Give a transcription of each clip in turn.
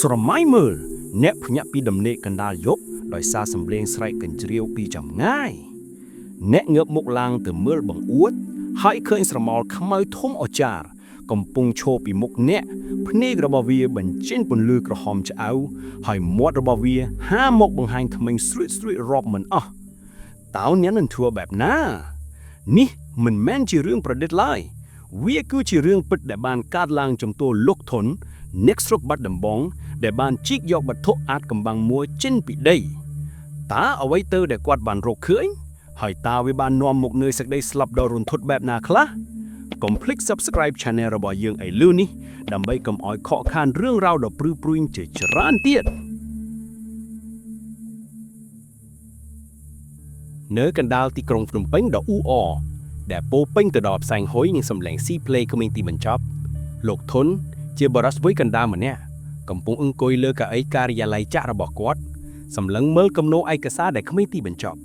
ស្រមៃមើលអ្នកភ្ញាក់ពីដំណេកកណ្ដាលយប់ដោយសារសំឡេងស្រែកកញ្ជ្រៀវពីចម្ងាយអ្នកងើបមុខឡើងទៅមើលបង្អួតហើយឃើញស្រមោលខ្មៅធំអស្ចារ្យកំពុងឈរពីមុខអ្នកភ្នែករបស់វាបញ្ចេញពន្លឺក្រហមឆ្អៅហើយមាត់របស់វាហាមកបង្ហាញធ្មេញស្រួចរាប់មិនអស់តើអ្នកនឹងធ្វើបែបណានេះមិនមែនជារឿងប្រឌិតឡើយវាគឺជារឿងពិតដែលបានកើតឡើងចំពោះលោកធនអ្នកស្រុកបាត់ដំបងដែលបានជីកយកវត្ថុអាតកំបាំងមួយចេញពីដីតើអ្វីទៅដែលគាត់បានរកឃើញហើយតើវាបាននាំមកនូវសេចក្តីស្លាប់ដ៏រន្ធត់បែបណាខ្លះកុំភ្លេច Subscribe Channel របស់យើងឥឡូវនេះដើម្បីកុំឲ្យខកខានរឿងរ៉ាវដ៏ព្រឺព្រួយជាច្រើនទៀតនៅកណ្ដាលទីក្រុងភ្នំពេញដ៏អ៊ូអរដែលពោពេញទៅដោយផ្សែងហុយនិងសម្លេងស៊ីផ្លេគ្មានទីបញ្ចប់លោកធនជាបរិសុទ្ធវ័យកណ្ដាលម្នាក់កំពុងអង្គុយលើកៅអីការិយាល័យចាក់របស់គាត់សម្លឹងមើលគំនូរឯកសារដែលគ្មានទីបញ្ចប់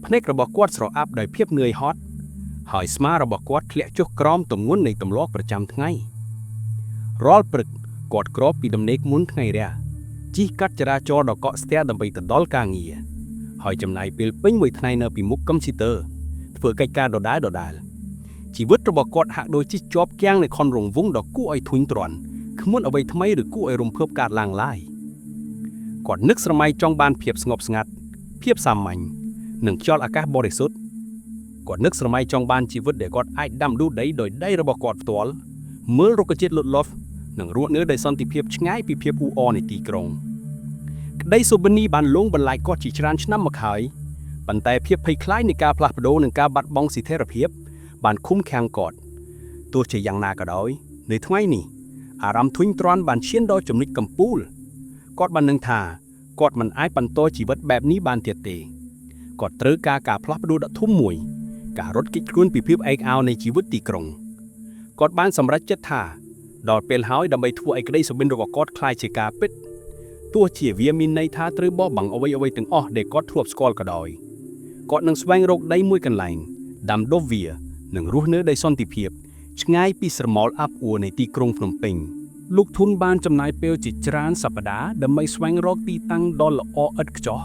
ភ្នែករបស់គាត់ស្រអាប់ដោយភាពនឿយហត់ហើយស្មារបស់គាត់ធ្លាក់ចុះក្រោមទម្ងន់នៃទម្លាប់ប្រចាំថ្ងៃរាល់ព្រឹកគាត់គ្របពីដំណេកមុនថ្ងៃរះជិះកាត់ចរាចរណ៍ដ៏កកស្ទះដើម្បីទៅដល់ការងារហើយចំណាយពេលពេញមួយថ្ងៃនៅពីមុខកុំព្យូទ័រធ្វើកិច្ចការដដែលជីវិតរបស់គាត់ហាក់ដូចជាជាប់គាំងនៅខុនរង្វង់ដ៏គួរឲ្យធុញទ្រាន់គ្មានអ្វីថ្មីឬគួរឲ្យរំភើបកើតឡើងឡើយគាត់នឹកស្រមៃចង់បានភាពស្ងប់ស្ងាត់ភាពសាមញ្ញនិងខ្យល់អាកាសបរិសុទ្ធគាត់នឹកស្រមៃចង់បានជីវិតដែលគាត់អាចដាំដុះដីដោយដៃរបស់គាត់ផ្ទាល់មើលរុក្ខជាតិលូតលាស់និងរស់នៅដោយសន្តិភាពឆ្ងាយពីភាពអ៊ូអរនៃទីក្រុងក្តីសុបិននេះបានលងបន្លាយគាត់ជាច្រើនឆ្នាំមកហើយប៉ុន្តែភាពភ័យខ្លាចនៃការផ្លាស់ប្ដូរនិងការបាត់បង់សិទ្ធិភាពបានឃុំឃាំងគាត់ទោះជាយ៉ាងណាក៏ដោយនៅថ្ងៃនេះអារម្មណ៍ធុញទ្រាន់បានឈានដល់ចំណុចកំពូលគាត់បាននឹងថាគាត់មិនអាចបន្តជីវិតបែបនេះបានទៀតទេគាត់ត្រូវការផ្លាស់ប្ដូរដ៏ធំមួយការរត់គេចខ្លួនពីភាពឯកោនៃជីវិតទីក្រុងគាត់បានសម្រេចចិត្តថាដល់ពេលហើយដើម្បីធ្វើឲ្យក្តីសុបិនរបស់គាត់คล้ายជាការពិតទោះជាវាមានន័យថាត្រូវបោះបង់អ្វីៗទាំងអស់ដែលគាត់ធ្លាប់ស្គាល់ក៏ដោយគាត់នឹងស្វែងរកដីមួយកន្លែងដាំដុះវានិងរស់នៅដោយសន្តិភាពឆ្ងាយពីស្រមោលអាប់អួរនៃទីក្រុងភ្នំពេញលោកធុនបានចំណាយពេលជាច្រើនសប្តាហ៍ដើម្បីស្វែងរកទីតាំងដ៏ល្អឥតខ្ចោះ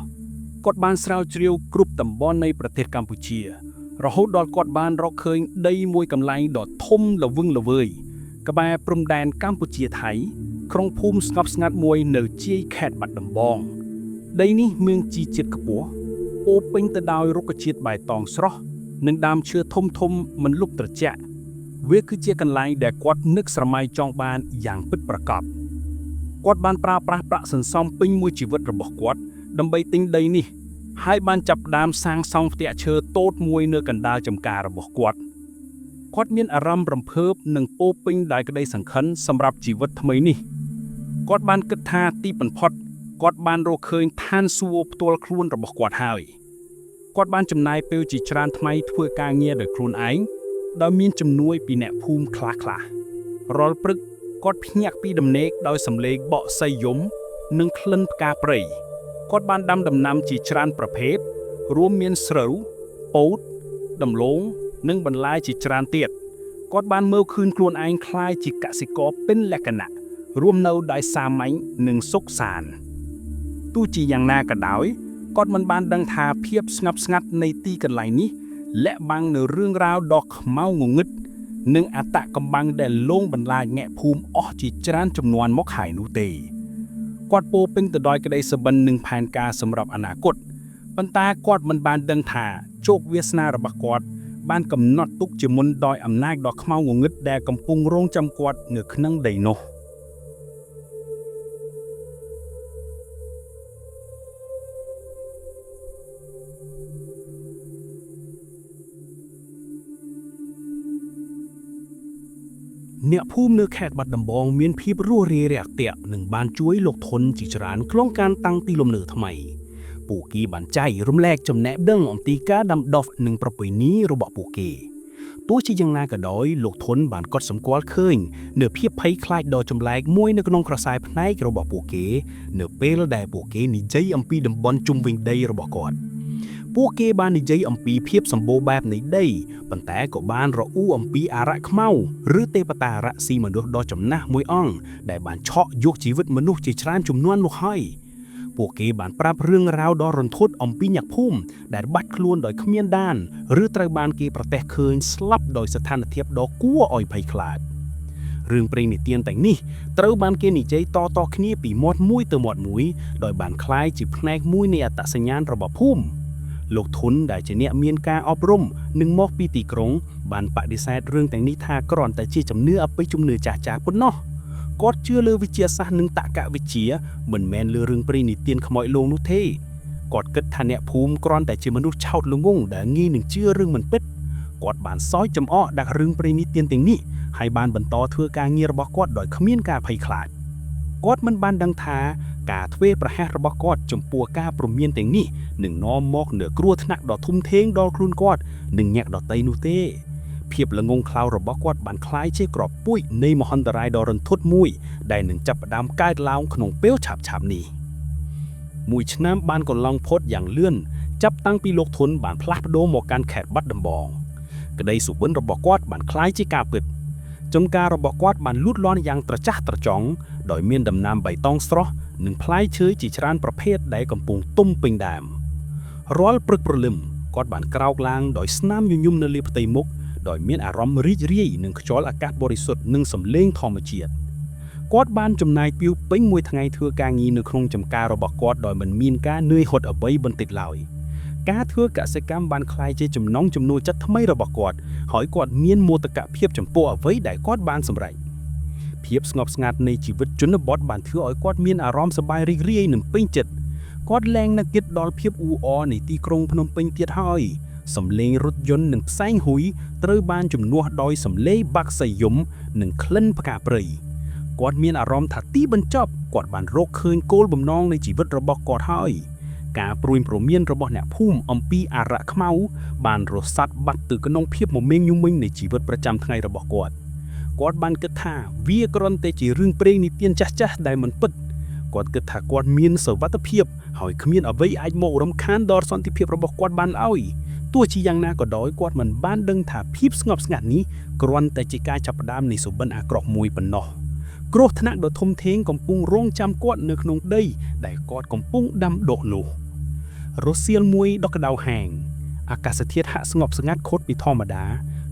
គាត់បានស្រាវជ្រាវគ្រប់តំបន់នៃប្រទេសកម្ពុជារហូតដល់គាត់បានរកឃើញដីមួយកន្លែងដ៏ធំល្វឹងល្វើយក្បែរព្រំដែនកម្ពុជាថៃក្រុងភូមិស្ងប់ស្ងាត់មួយនៅជាយខេត្តបាត់ដំបងដីនេះមានជីជាតិខ្ពស់ពោពេញទៅដោយរុក្ខជាតិបៃតងស្រស់និងដើមឈើធំមិនលុបត្រជាក់វាគឺជាកន្លែងដែលគាត់នឹកស្រមៃចង់បានយ៉ាងពិតប្រាកដគាត់បានប្រើប្រាស់ប្រាក់សន្សំពេញមួយជីវិតរបស់គាត់ដើម្បីទិញដីនេះហើយបានចាប់ផ្ដើមសាងសង់ផ្ទះឈើតូចមួយនៅកណ្ដាលចំការរបស់គាត់មានអារម្មណ៍រំភើបនិងពោពេញដោយក្តីសង្ឃឹមសម្រាប់ជីវិតថ្មីនេះគាត់បានគិតថាទីបំផុតគាត់បានរកឃើញឋានសួគ៌ផ្ទាល់ខ្លួនរបស់គាត់ហើយគាត់បានចំណាយពេលជាច្រើនថ្ងៃធ្វើការងារដោយខ្លួនឯងដោយមានជំនួយពីអ្នកភូមិខ្លះរាល់ព្រឹកគាត់ភ្ញាក់ពីដំណេកដោយសំឡេងបក់សៃយំនិងក្លិនផ្កាព្រៃគាត់បានដាំដំណាំជាច្រើនប្រភេទរួមមានស្រូវពោតដំឡូងនិងបន្លែជាច្រើនទៀតគាត់បានមើលឃើញខ្លួនឯងคล้ายជាកសិករពេញលក្ខណៈរួមនៅដោយសាមញ្ញនិងសុខសាន្តទោះជាយ៉ាងណាក៏ដោយគាត់មិនបានដឹងថាភាពស្ងប់ស្ងាត់នៃទីកន្លែងនេះលាក់បាំងនៅរឿងរ៉ាវដ៏ខ្មៅងងឹតនិងអត្តកំបាំងដែលលងបន្លាចអ្នកភូមិអស់ជាច្រើនចំនួនមកហើយនោះទេគាត់ពោពេញទៅដោយក្តីសុបិននិងផែនការសម្រាប់អនាគតប៉ុន្តែគាត់មិនបានដឹងថាជោគវាសនារបស់គាត់បានកំណត់ទុកជាមុនដោយអំណាចដ៏ខ្មៅងងឹតដែលកំពុងរងចាំគាត់នៅក្នុងដីនោះអ្នកភូមិនៅខេត្តបាត់ដំបងមានភាពរួសរាយរាក់ទាក់និងបានជួយលោកធនជាច្រើនក្នុងការតាំងទីលំនៅថ្មីពួកគេបានចែករំលែកចំណេះដឹងអំពីការដាំដុះនិងប្រពៃណីរបស់ពួកគេទោះជាយ៉ាងណាក៏ដោយលោកធនបានកត់សម្គាល់ឃើញនូវភាពភ័យខ្លាចដ៏ចម្លែកមួយនៅក្នុងក្រសែភ្នែករបស់ពួកគេនៅពេលដែលពួកគេនិយាយអំពីតំបន់ជុំវិញដីរបស់គាត់ ពួកគេបាននិយាយអំពីភាពសម្បូរបែបនៃដីប៉ុន្តែក៏បានរអ៊ូអំពីអារក្សខ្មៅឬទេវតាអារក្សស៊ីមនុស្សដ៏ចំណាស់មួយអង្គដែលបានឆក់យកជីវិតមនុស្សជាច្រើនជំនាន់មកហើយពួកគេបានប្រាប់រឿងរ៉ាវដ៏រន្ធត់អំពីញាក់ភូមិដែលបាត់ខ្លួនដោយគ្មានដានឬត្រូវបានគេប្រទះឃើញស្លាប់ដោយស្ថានភាពដ៏គួរឲ្យភ័យខ្លាចរឿងព្រេងនិទានទាំងនេះត្រូវបានគេនិយាយតៗគ្នាពីមាត់មួយទៅមាត់មួយដោយបានคล้ายជាផ្នែកមួយនៃអត្តសញ្ញាណរបស់ភូមិលោកធុនដែលជាអ្នកមានការអប់រំនិងមកពីទីក្រុងបានបដិសេធរឿងទាំងនេះថាគ្រាន់តែជាជំនឿអបិយជំនឿចាស់ៗប៉ុណ្ណោះគាត់ជឿលើវិទ្យាសាស្ត្រនិងតក្កវិទ្យាមិនមែនលើរឿងព្រេងនិទានខ្មោចលងនោះទេគាត់គិតថាអ្នកភូមិគ្រាន់តែជាមនុស្សឆោតល្ងង់ដែលងាយនឹងជឿរឿងមិនពិតគាត់បានសោយចំអកដាក់រឿងព្រេងនិទានទាំងនេះហើយបានបន្តធ្វើការងាររបស់គាត់ដោយគ្មានការភ័យខ្លាចគាត់មិនបានដឹងថាការធ្វេសប្រហែសរបស់គាត់ចំពោះការព្រមានទាំងនេះនឹងនាំមកនូវគ្រោះថ្នាក់ដ៏ធំធេងដល់ខ្លួនគាត់និងអ្នកដទៃនោះទេភាពល្ងងខ្លៅរបស់គាត់បានคล้ายជាក្របពូជនៃមហន្តរាយដ៏រន្ធត់មួយដែលនឹងចាប់ផ្ដើមកើតឡើងក្នុងពេលឆាប់ៗនេះមួយឆ្នាំបានកន្លងផុតយ៉ាងលឿនចាប់តាំងពីលោកធុនបានផ្លាស់ប្ដូរមកកាន់ខេត្តបាត់ដំបងក្តីសុបិនរបស់គាត់បានคล้ายជាការពិតចំការរបស់គាត់បានលូតលាស់យ៉ាងត្រចះត្រចង់ដោយមានដំណាំបៃតងស្រស់និងផ្លែឈើជាច្រើនប្រភេទដែលកំពុងទុំពេញដើមរាល់ព្រឹកព្រលឹមគាត់បានក្រោកឡើងដោយស្នាមញញឹមនៅលើផ្ទៃមុខដោយមានអារម្មណ៍រីករាយនឹងខ្យល់អាកាសបរិសុទ្ធនិងសំឡេងធម្មជាតិគាត់បានចំណាយពេលពេញមួយថ្ងៃធ្វើការងារនៅក្នុងចម្ការរបស់គាត់ដោយមិនមានការនឿយហត់អ្វីបន្តិចឡើយការធ្វើកសិកម្មបានក្លាយជាចំណង់ចំណូលចិត្តថ្មីរបស់គាត់ហើយគាត់មានមោទកភាពចំពោះអ្វីដែលគាត់បានសម្រេចភាពស្ងប់ស្ងាត់នៃជីវិតជនបទបានធ្វើឲ្យគាត់មានអារម្មណ៍សប្បាយរីករាយនិងពេញចិត្តគាត់លែងនឹកគិតដល់ភាពអ៊ូអរនៃទីក្រុងភ្នំពេញទៀតហើយសំឡេងរថយន្តនិងផ្សែងហ៊ុយត្រូវបានជំនួសដោយសំឡេងបាក់សៃយំនិងក្លិនផ្កាព្រៃគាត់មានអារម្មណ៍ថាទីបញ្ចប់គាត់បានរកឃើញគោលបំណងនៃជីវិតរបស់គាត់ហើយការព្រួយព្រមានរបស់អ្នកភូមិអំពីអារក្សខ្មៅបានរសាត់បាត់ទៅក្នុងភាពមមាញឹមនៃជីវិតប្រចាំថ្ងៃរបស់គាត់បានគិតថាវាគ្រាន់តែជារឿងព្រេងនិទានចាស់ៗដែលមិនពិតគាត់គិតថាគាត់មានសុវត្ថិភាពហើយគ្មានអ្វីអាចមករំខានដល់សន្តិភាពរបស់គាត់បានឡើយទោះជាយ៉ាងណាក៏ដោយគាត់មិនបានដឹងថាភាពស្ងប់ស្ងាត់នេះគ្រាន់តែជាការចាប់ផ្ដើមនៃសុបិនអាក្រក់មួយប៉ុណ្ណោះគ្រោះថ្នាក់ដ៏ធំធេងកំពុងរងចាំគាត់នៅក្នុងដីដែលគាត់កំពុងដាំដុះនោះរសៀលមួយដ៏ក្តៅហែងអាកាសធាតុហាក់ស្ងប់ស្ងាត់ខុសពីធម្មតា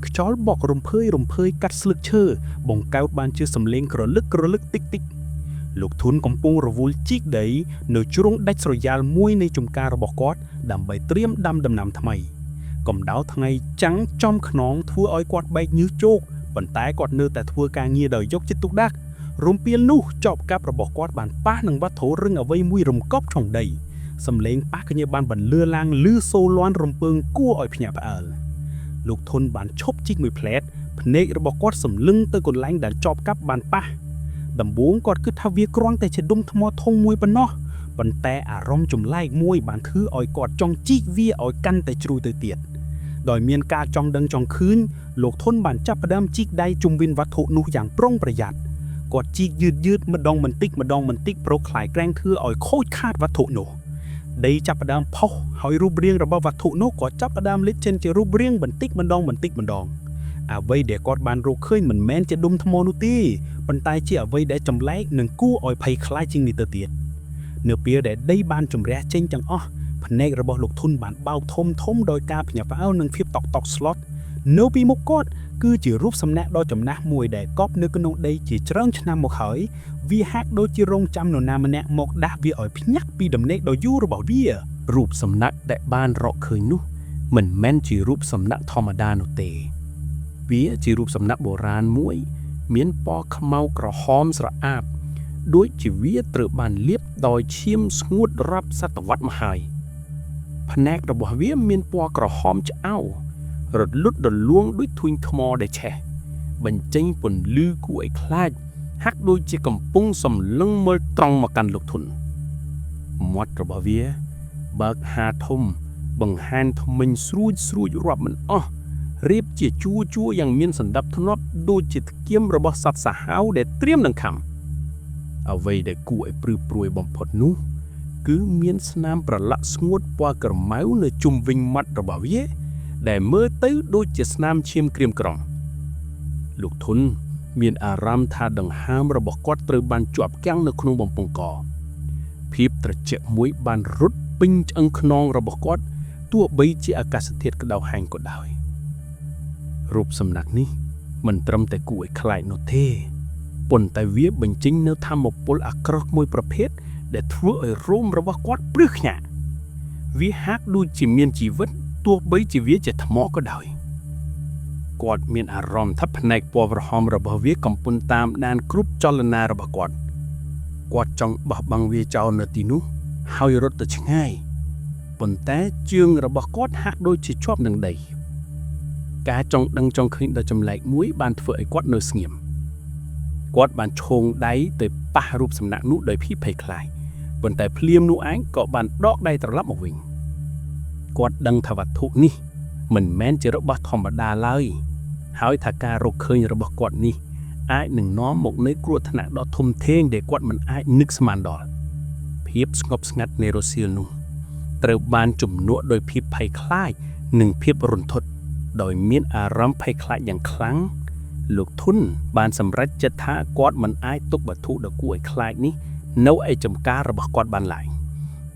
ខ្យល់បក់រំភើយកាត់ស្លឹកឈើបង្កើតបានជាសំឡេងក្រលឹកតិចលោកធុនកំពុងរវល់ជីកដីនៅជ្រុងដាច់ស្រយាលមួយនៃចំការរបស់គាត់ដើម្បីត្រៀមដាំដំណាំថ្មីកម្ដៅថ្ងៃចាំងចំខ្នងធ្វើឲ្យគាត់បែកញើសជោកប៉ុន្តែគាត់នៅតែធ្វើការងារដោយយកចិត្តទុកដាក់រំពាលនោះចបកាប់របស់គាត់បានប៉ះនឹងវត្ថុរឹងអ្វីមួយរំកប់ក្នុងដីសំឡេងប៉ះគ្នាបានបន្លឺឡើងឮសូរលាន់រំពើងគួរឲ្យភ្ញាក់ផ្អើលលោកធុនបានឈប់ជីកមួយផ្លែតភ្នែករបស់គាត់សម្លឹងទៅកន្លែងដែលចបកាប់បានប៉ះដំបូងគាត់គិតថាវាគ្រាន់តែជាដុំថ្មធំមួយប៉ុណ្ណោះប៉ុន្តែអារម្មណ៍ចម្លែកមួយបានធ្វើឲ្យគាត់ចង់ជីកវាឲ្យកាន់តែជ្រួយទៅទៀតដោយមានការចង់ដឹងចង់ឃើញលោកធុនបានចាប់ផ្ដើមជីកដៃជុំវិញវត្ថុនោះយ៉ាងប្រុងប្រយ័ត្នគាត់ជីកយឺតម្ដងបន្តិចព្រោះខ្លាចក្រែងធ្វើឲ្យខូចខាតវត្ថុនោះដីចាប់ផ្ដើមផុសហើយរូបរាងរបស់វត្ថុនោះក៏ចាប់ផ្ដើមលេចចេញជារូបរាងបន្តិចម្ដងអ្វីដែលគាត់បានរកឃើញមិនមែនជាដុំថ្មនោះទេប៉ុន្តែជាអ្វីដែលចម្លែកនិងគួរឲ្យភ័យខ្លាចជាងនេះទៅទៀតនៅពេលដែលដីបានជំរះចេញទាំងអស់ភ្នែករបស់លោកធុនបានបោកធំដោយការភ្ញាក់ផ្អើលនិងភាពតក់ស្លុតនៅពីមុខគាត់គឺជារូបសំណាកដ៏ចំណាស់មួយដែលកប់នៅក្នុងដីជាច្រើនឆ្នាំមកហើយវាហាក់ដូចជារងចាំនរណាម្នាក់មកដាស់វាឲ្យភ្ញាក់ពីដំណេកដ៏យូររបស់វារូបសំណាកដែលបានរកឃើញនោះមិនមែនជារូបសំណាកធម្មតានោះទេវាជារូបសំណាកបុរាណមួយមានពណ៌ខ្មៅក្រហមស្រអាប់ដូចជាវាត្រូវបានលាបដោយឈាមស្ងួតរាប់សតវត្សមកហើយផ្នែករបស់វាមានពណ៌ក្រហមឆ្អៅរលត់រលួងដូចធុញថ្មដែលឆេះបញ្ចេញពន្លឺគួរឲ្យខ្លាចហាក់ដូចជាកំពុងសម្លឹងមើលត្រង់មកកាន់លោកធុនមាត់របស់វាបើកហាធំបង្ហាញធ្មេញស្រួចរាប់មិនអស់រៀបជាជួរយ៉ាងមានសណ្ដាប់ធ្នាប់ដូចជាធ្គាមរបស់សត្វសាហាវដែលត្រៀមនឹងខំអ្វីដែលគួរឲ្យព្រឺព្រួយបំផុតនោះ គឺមានស្នាមប្រឡាក់ស្ងួតពណ៌ក្រមៅនៅជុំវិញមាត់របស់វាដែលមើលទៅដូចជាស្នាមឈាមក្រៀមក្រំលោកធុនមានអារម្មណ៍ថាដង្ហើមរបស់គាត់ត្រូវបានជាប់គាំងនៅក្នុងបំពង់កភាពត្រជាក់មួយបានរត់ពេញឆ្អឹងខ្នងរបស់គាត់ទោះបីជាអាកាសធាតុក្តៅហែងក៏ដោយរូបសំណាកនេះមិនត្រឹមតែគួរឲ្យខ្លាចនោះទេប៉ុន្តែវាបញ្ចេញនូវថាមពលអាក្រក់មួយប្រភេទដែលធ្វើឲ្យរោមរបស់គាត់ព្រឺខ្ញាក់វាហាក់ដូចជាមានជីវិតទោះបីជាវាជាថ្មក៏ដោយគាត់មានអារម្មណ៍ថាផ្នែកពណ៌ក្រហមរបស់វាកំពុងតាមដានគ្រប់ចលនារបស់គាត់ចង់បោះបង់វាចោលនៅទីនោះហើយរត់ទៅឆ្ងាយប៉ុន្តែជើងរបស់គាត់ហាក់ដូចជាជាប់នឹងដីការចង់ដឹងចង់ឃើញដ៏ចម្លែកមួយបានធ្វើឲ្យគាត់នៅស្ងៀមគាត់បានឈោងដៃទៅប៉ះរូបសំណាកនោះដោយភាពភ័យខ្លាចប៉ុន្តែភ្លាមនោះឯងក៏បានដកដៃត្រឡប់មកវិញគាត់ដឹងថាវត្ថុនេះមិនមែនជារបស់ធម្មតាឡើយហើយថាការរកឃើញរបស់គាត់នេះអាចនឹងនាំមកនូវគ្រោះថ្នាក់ដ៏ធំធេងដែលគាត់មិនអាចនឹកស្មានដល់ភាពស្ងប់ស្ងាត់នៃរសៀលនោះត្រូវបានជំនួសដោយភាពភ័យខ្លាចនិងភាពរន្ធត់ដោយមានអារម្មណ៍ភ័យខ្លាចយ៉ាងខ្លាំងលោកធុនបានសម្រេចចិត្តថាគាត់មិនអាចទុកវត្ថុដ៏គួរឲ្យខ្លាចនេះនៅឯចំការរបស់គាត់បានឡើយ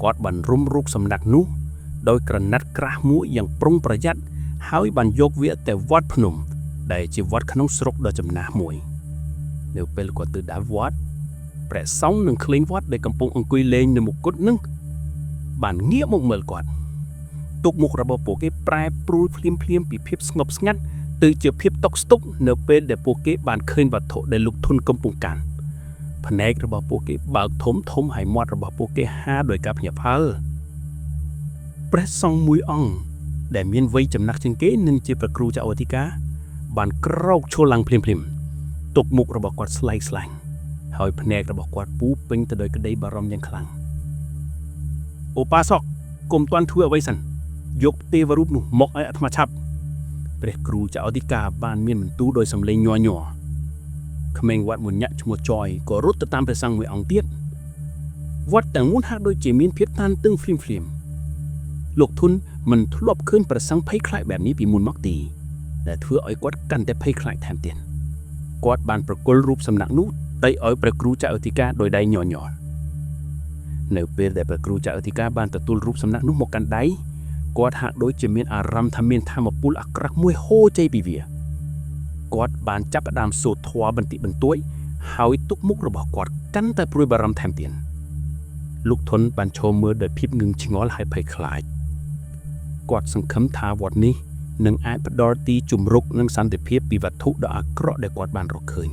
គាត់បានរុំរូបសំណាកនោះដោយក្រណាត់ក្រាស់មួយយ៉ាងប្រុងប្រយ័ត្នហើយបានយកវាទៅវត្តភ្នំដែលជាវត្តក្នុងស្រុកដ៏ចំណាស់មួយនៅពេលគាត់ទៅដល់វត្តព្រះសង្ឃនិងក្លេងវត្តដែលកំពុងអង្គុយលេងនៅមុខគុតនឹងបានងាកមកមើលគាត់ទុកមុខរបស់ពួកគេប្រែប្រួលភ្លាមពីភាពស្ងប់ស្ងាត់ទៅជាភាពតុកស្ទុកនៅពេលដែលពួកគេបានឃើញវត្ថុដែលលោកធុនកំពុងកាន់ភ្នែករបស់ពួកគេបើកធំហើយមាត់របស់ពួកគេហាដោយការភ្ញាក់ផ្អើលព្រះសង្ឃមួយអង្គដែលមានវ័យចំណាស់ជាងគេនិងជាព្រះគ្រូចៅអធិការបានក្រោកឈរឡើងភ្លាមទុកមុខរបស់គាត់ស្លែកស្លាញ់ហើយភ្នែករបស់គាត់ពូពេញទៅដោយក្តីបារម្ភយ៉ាងខ្លាំងឧបាសកកុំទាន់ធ្វើអ្វីសិនយកទេវរូបនោះមកឲ្យអាត្មាឆាប់ព្រះគ្រូចៅអធិការបានមានបន្ទូលដោយសំឡេងញ័រក្មេងវត្តមួយញាក់ឈ្មោះចយក៏រត់ទៅតាមព្រះសង្ឃមួយអង្គទៀតវត្តទាំងមូលហាក់ដូចជាមានភាពតានតឹងភ្លាមលោកធុនមិនធ្លាប់ឃើញព្រះសង្ឃភ័យខ្លាចបែបនេះពីមុនមកទេដែលធ្វើឲ្យគាត់កាន់តែភ័យខ្លាចថែមទៀតគាត់បានប្រគល់រូបសំណាកនោះទៅឲ្យព្រះគ្រូចៅអធិការដោយដៃញ័រនៅពេលដែលព្រះគ្រូចៅអធិការបានទទួលរូបសំណាកនោះមកកាន់ដៃគាត់ហាក់ដូចជាមានអារម្មណ៍ថាមានថាមពលអាក្រក់មួយហូរចេញពីវាគាត់បានចាប់ផ្ដើមសូត្រធម៌បន្តិចបន្តួចហើយទុកមុខរបស់គាត់កាន់តែព្រួយបារម្ភថែមទៀតលោកធុនបានឈរមើលដោយភាពងឹងឆ្ងល់ហើយភ័យខ្លាចគាត់សង្ឃឹមថាវត្តនេះនឹងអាចផ្ដល់ទីជម្រកនិងសន្តិភាពពីវត្ថុដ៏អាក្រក់ដែលគាត់បានរកឃើញ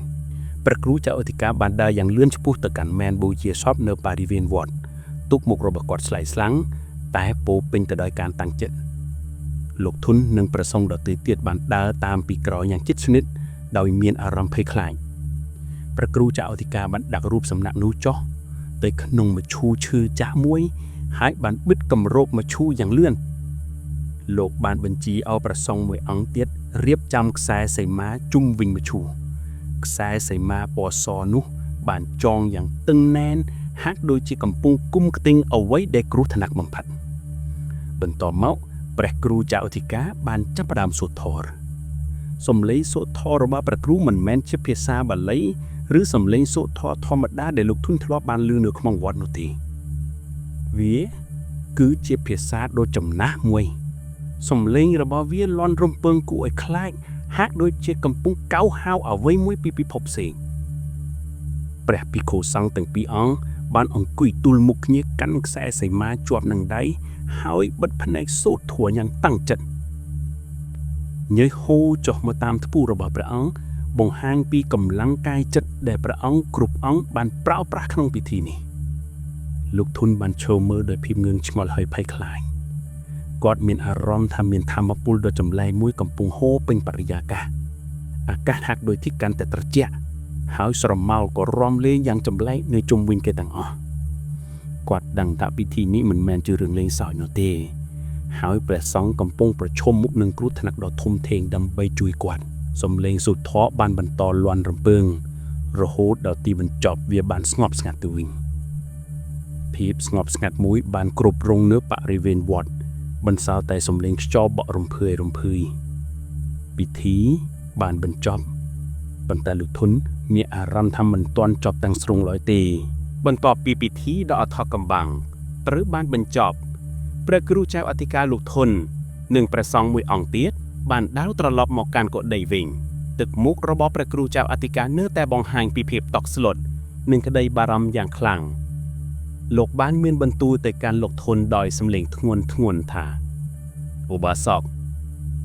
ព្រះគ្រូចៅអធិការបានដើរយ៉ាងលឿនឆ្ពោះទៅកាន់មែនបូជាសពនៅបរិវេណវត្តទុកមុខរបស់គាត់ស្លែកស្លាំងតែពោពេញទៅដោយការតាំងចិត្តលោកធុននិងព្រះសង្ឃដទៃទៀតបានដើរតាមពីក្រោយយ៉ាងជិតស្និទ្ធដោយមានអារម្មណ៍ភ័យខ្លាចព្រះគ្រូចៅអធិការបានដាក់រូបសំណាកនោះចុះទៅក្នុងមឈូសឈើចាស់មួយហើយបានបិទគម្របមឈូសយ៉ាងលឿនលោកបានបញ្ជាឲ្យព្រះសង្ឃមួយអង្គទៀតរៀបចំខ្សែសីមាជុំវិញមឈូសខ្សែសីមាពណ៌សនោះបានចងយ៉ាងតឹងណែនហាក់ដូចជាកំពុងគុំខ្ទេញអ្វីដែលគ្រោះថ្នាក់បំផាត់បន្ទាប់មកព្រះគ្រូចៅអធិការបានចាប់ផ្ដើមសូត្រធម៌សំឡេងសូត្រធម៌របស់ព្រះគ្រូមិនមែនជាភាសាបាលីឬសំឡេងសូត្រធម៌ធម្មតាដែលលោកធុនធ្លាប់បានឮនៅក្នុងវត្តនោះទេវាគឺជាភាសាដ៏ចំណាស់មួយសំឡេងរបស់វាលាន់រំពើងគួរឲ្យខ្លាចហាក់ដូចជាកំពុងកៅហៅអ្វីមួយពីពិភពផ្សេងព្រះភិក្ខុសង្ឃទាំងពីរអង្គបានអង្គុយទូលមុខគ្នាកាន់ខ្សែសីមាជាប់នឹងដៃហើយបិទភ្នែកសូត្រធម៌យ៉ាងតាំងចិត្តញើសហូរចុះមកតាមធ្ពួររបស់ព្រះអង្គបង្ហាញពីកម្លាំងកាយចិត្តដែលព្រះអង្គគ្រប់អង្គបានប្រើប្រាស់ក្នុងពិធីនេះលោកធុនបានឈរមើលដោយភាពងឿងឆ្ងល់ហើយភ័យខ្លាចគាត់មានអារម្មណ៍ថាមានថាមពលដ៏ចម្លែកមួយកំពុងហូរពេញបរិយាកាសអាកាសហាក់ដូចជាកាន់តែត្រជាក់ហើយស្រមោលក៏រំលេងយ៉ាងចម្លែកនៅជុំវិញគេទាំងអស់គាត់ដឹងថាពិធីនេះមិនមែនជារឿងលេងសើចនោះទេហើយព្រះសង្ឃកំពុងប្រឈមមុខនឹងគ្រោះថ្នាក់ដ៏ធំធេងដើម្បីជួយគាត់សំឡេងសូត្រធម៌បានបន្តលាន់រំពើងរហូតដល់ទីបញ្ចប់វាបានស្ងប់ស្ងាត់ទៅវិញ ភាពស្ងប់ស្ងាត់មួយបានគ្រប់រងនៅបរិវេណវត្តបន្សល់តែសំឡេងខ្យល់បក់រំភើយពិធីបានបញ្ចប់ប៉ុន្តែលោកធុនមានអារម្មណ៍ថាមិនទាន់ចប់ទាំងស្រុងឡើយទេបន្ទាប់ពីពិធីដ៏អធិកកំបាំងត្រូវបានបញ្ចប់ព្រះគ្រូចៅអធិការលោកធុននិងព្រះសង្ឃមួយអង្គទៀតបានដើរត្រឡប់មកកាន់កូដីវិញទឹកមុខរបស់ព្រះគ្រូចៅអធិការនៅតែបង្ហាញពីភាពតក់ស្លុតនិងក្តីបារម្ភយ៉ាងខ្លាំងលោកបានមានបន្ទូលទៅកាន់លោកធុនដោយសំឡេងធ្ងន់ធ្ងរថាឧបាសក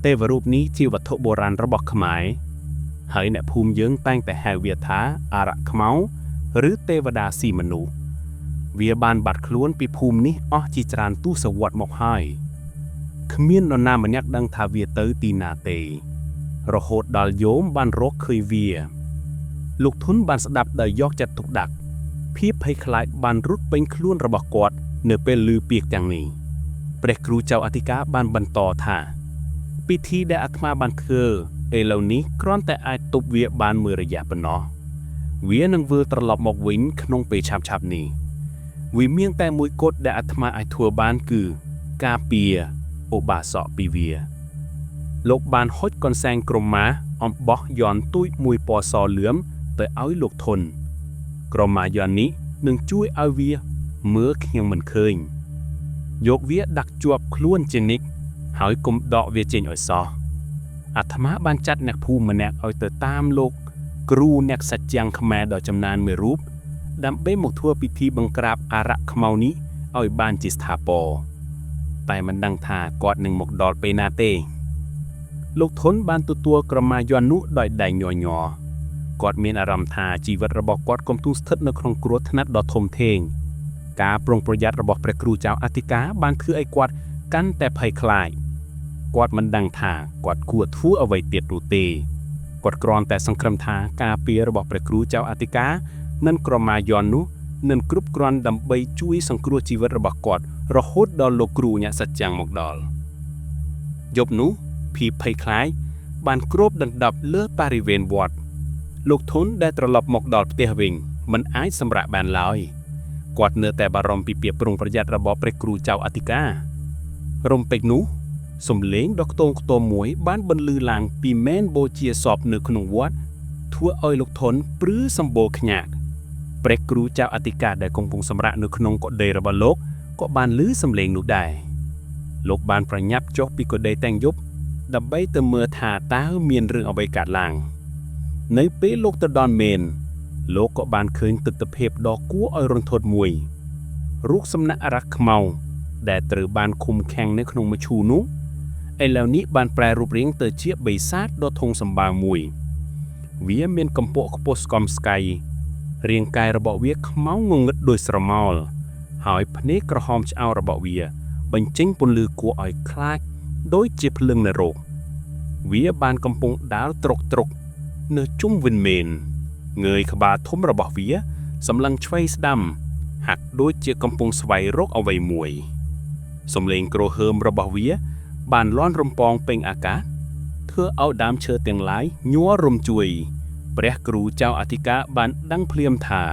ទេវរូបនេះជាវត្ថុបុរាណរបស់ខ្មែរហើយអ្នកភូមិយើងតែងតែហៅវាថាអារក្សខ្មៅឬទេវតាស៊ីមនុស្សវាបានបាត់ខ្លួនពីភូមិនេះអស់ជាច្រើនទសវត្សរ៍មកហើយគ្មាននរណាម្នាក់ដឹងថាវាទៅទីណាទេរហូតដល់យោមបានរកឃើញវាលោកធុនបានស្ដាប់ដោយយកចិត្តទុកដាក់ភាពភ័យខ្លាចបានរត់ពេញខ្លួនរបស់គាត់នៅពេលឮពាក្យទាំងនេះព្រះគ្រូចៅអធិការបានបន្តថាពិធីដែលអាត្មាបានធ្វើឥឡូវនេះគ្រាន់តែអាចទប់វាបានមួយរយៈប៉ុណ្ណោះវានឹងវិលត្រឡប់មកវិញក្នុងពេលឆាប់ៗនេះវាមានតែមួយគត់ដែលអាត្មាអាចធ្វើបានគឺការពារឧបាសកពីវាលោកបានហុចកន្សែងក្រមាអំបោះយន្តទូចមួយពណ៌សលឿមទៅឲ្យលោកធុនក្រមាយន្តនេះនឹងជួយឲ្យវាមើលខ្ញុំមិនឃើញយកវាដាក់ជាប់ខ្លួនជានិច្ចហើយកុំដកវាចេញឲ្យសោះអាត្មាបានចាត់អ្នកភូមិម្នាក់ឲ្យទៅតាមលោកគ្រូអ្នកសច្ចាំងខ្មែរដ៏ចំណានមួយរូបដើម្បីមកធ្វើពិធីបង្ក្រាបអារក្សខ្មៅនេះឲ្យបានជាស្ថាពរតែមិនដឹងថាគាត់នឹងមកដល់ពេលណាទេលោកធុនបានទទួលក្រមាយន្តនោះដោយដៃញ័រគាត់មានអារម្មណ៍ថាជីវិតរបស់គាត់កំពុងស្ថិតនៅក្នុងគ្រោះថ្នាក់ដ៏ធំធេងការប្រុងប្រយ័ត្នរបស់ព្រះគ្រូចៅអធិការបានធ្វើឲ្យគាត់កាន់តែភ័យខ្លាចគាត់មិនដឹងថាគាត់គួរធ្វើអ្វីទៀតនោះទេគាត់គ្រាន់តែសង្ឃឹមថាការពាររបស់ព្រះគ្រូចៅអធិការនិងក្រមាយន្តនោះនឹងគ្រប់គ្រាន់ដើម្បីជួយសង្គ្រោះជីវិតរបស់គាត់រហូតដល់លោកគ្រូអ្នកសច្ចាំងមកដល់យប់នោះភាពភ័យខ្លាចបានគ្របដណ្ដប់លើបរិវេណវត្តលោកធុនដែលត្រឡប់មកដល់ផ្ទះវិញមិនអាចសម្រាកបានឡើយគាត់នៅតែបារម្ភពីភាពប្រុងប្រយ័ត្នរបស់ព្រះគ្រូចៅអធិការរំពេចនោះសំឡេងដ៏ខ្ទងខ្ទមមួយបានបន្លឺឡើងពីមែនបូជាសពនៅក្នុងវត្តធ្វើឲ្យលោកធុនព្រឺសម្បូរខ្ញាក់ព្រះគ្រូចៅអធិការដែលកំពុងសម្រាកនៅក្នុងកូដីរបស់លោកក៏បានឮសំឡេងនោះដែរលោកបានប្រញាប់ចុះពីកូដីទាំងយប់ដើម្បីទៅមើលថាតើមានរឿងអ្វីកើតឡើងនៅពេលលោកទៅដល់មែនលោកក៏បានឃើញទិដ្ឋភាពដ៏គួរឲ្យរន្ធត់មួយរូបសំណាក់អារក្សខ្មៅដែលត្រូវបានឃុំឃាំងនៅក្នុងមឈូសនោះឥឡូវនេះបានប្រែរូបរាងទៅជាបិសាចដ៏ធំសម្បើមមួយវាមានកម្ពស់ខ្ពស់ស្គមស្កៃរាងកាយរបស់វាខ្មៅងងឹតដូចស្រមោលហើយភ្នែកក្រហមឆ្អៅរបស់វាបញ្ចេញពន្លឺគួរឲ្យខ្លាចដូចជាភ្លើងនរកវាបានកំពុងដើរត្រុកនៅជុំវិញមែនងើយក្បាលធំរបស់វាសម្លឹងឆ្វេងស្ដាំហាក់ដូចជាកំពុងស្វែងរកអ្វីមួយសំឡេងគ្រោះហើមរបស់វាបានលាន់រំពងពេញអាកាសធ្វើឲ្យដើមឈើទាំងឡាយញ័ររំជួយព្រះគ្រូចៅអធិការបានដឹងភ្លាមថា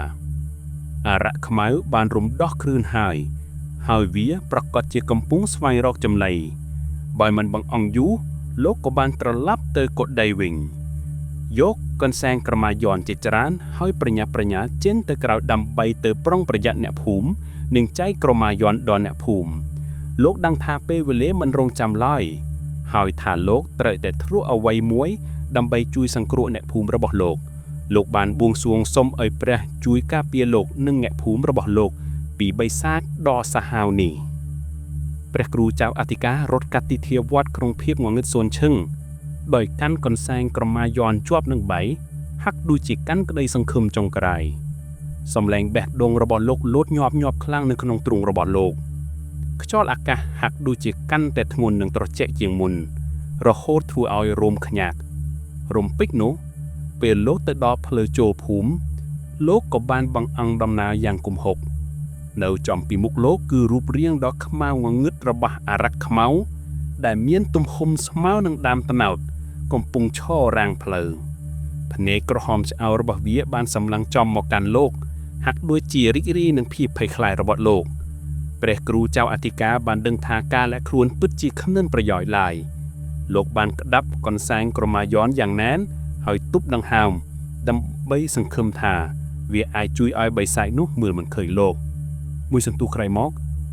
អារក្សខ្មៅបានរំដោះគ្រឿនហើយវាប្រកាសជាកំពុងស្វែងរកចំណីបើមិនបង្អង់យូរលោកក៏បានត្រឡប់ទៅកូដីវិញយកកន្សែងក្រមាយន្តជាច្រើនហើយប្រញាប់ប្រញាល់ចេញទៅក្រៅដើម្បីទៅប្រុងប្រយ័ត្នអ្នកភូមិនិងចែកក្រមាយន្តដល់អ្នកភូមិលោកដឹងថាពេលវេលាមិនរងចាំឡើយហើយថាលោកត្រូវតែធ្វើអ្វីមួយដើម្បីជួយសង្គ្រោះអ្នកភូមិរបស់លោកបានបួងសួងសុំឲ្យព្រះជួយការពារលោកនិងអ្នកភូមិរបស់លោកពីបិសាចដ៏សាហាវនេះព្រះគ្រូចៅអធិការរត់កាត់ទីធាវត្តក្នុងភាពងងឹតសួនឈឹងដោយកាន់កន្សែងក្រមាយន្តជាប់នឹងបៃហាក់ដូចជាកាន់ក្តីសង្ឃឹមចុងក្រោយសំឡេងបេះដូងរបស់លោកលោតញាប់ខ្លាំងនៅក្នុងទ្រូងរបស់លោកខ្យល់អាកាសហាក់ដូចជាកាន់តែធ្ងន់និងត្រជាក់ជាងមុនរហូតធ្វើឲ្យរោមខ្ញាក់រំពេចនោះពេលលោកទៅដល់ផ្លូវចូលភូមិលោកក៏បានបង្អង់ដំណើរយ៉ាងគំហុកនៅចំពីមុខលោកគឺរូបរាងដ៏ខ្មៅងងឹតរបស់អារក្សខ្មៅដែលមានទំហំស្មើនឹងដើមត្នោតកំពុងឈររាំងផ្លូវភ្នែកក្រហមឆ្អៅរបស់វាបានសម្លឹងចំមកកាន់លោក ហាក់ដូចជារីករាយនឹងភាពភ័យខ្លាចរបស់លោកព្រះគ្រូចៅអធិការបានដឹងថាការលាក់ខ្លួនពិតជាគ្មានប្រយោជន៍ឡើយលោកបានក្តាប់កន្សែងក្រមាយ័នយ៉ាងណែនហើយទប់ដង្ហើមដើម្បីសង្ឃឹមថាវាអាចជួយឲ្យបិសាចនោះមើលមិនឃើញលោកមួយសន្ទុះក្រោយមក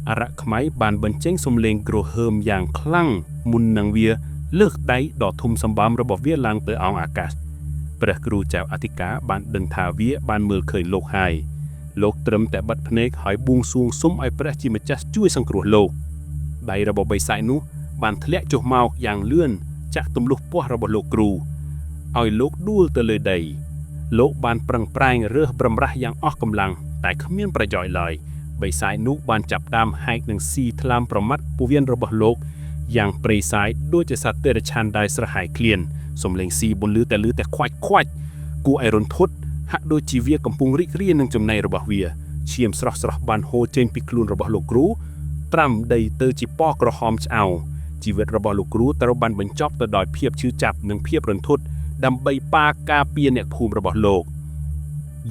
អរៈខ្មៃបានបញ្ចេញសំឡេងគ្រហើមយ៉ាងខ្លាំងមុននឹងវាលើកដៃដ៏ធំសម្បើមរបស់វាឡើងទៅអោងអាកាសព្រះគ្រូចៅអធិការបានដឹងថាវាបានមើលឃើញលោកហើយលោកត្រឹមតែបិទភ្នែកហើយបួងសួងសុំឲ្យព្រះជាម្ចាស់ជួយសង្គ្រោះលោកដៃរបស់បិសាចនោះបានធ្លាក់ចុះមកយ៉ាងលឿនចាក់ទម្លុះពោះរបស់លោកគ្រូឲ្យលោកដួលទៅលើដីលោកបានប្រឹងប្រែងរើសប្រំរាស់យ៉ាងអស់កម្លាំងតែគ្មានប្រយោជន៍ឡើយបិសាចនោះបានចាប់តាមហែកនឹងស៊ីថ្លាមប្រមាត់ពោះវៀនរបស់លោកយ៉ាងព្រៃសាយដូចជាសត្វតិរច្ឆានដែលស្រហែឃ្លានសំឡេងស៊ីបនលឺតែខ្វាច់គួរឲ្យរន្ធត់ហាក់ដូចជាវាកំពុងរីករាយនឹងចំណីរបស់វាឈាមស្រស់បានហូរចេញពីខ្លួនរបស់លោកគ្រូត្រាំដីទៅជាពណ៌ក្រហមឆ្អៅជីវិតរបស់លោកគ្រូត្រូវបានបញ្ចប់ទៅដោយភាពឈឺចាប់និងភាពរន្ធត់ដើម្បីប៉ាការពារអ្នកភូមិរបស់លោក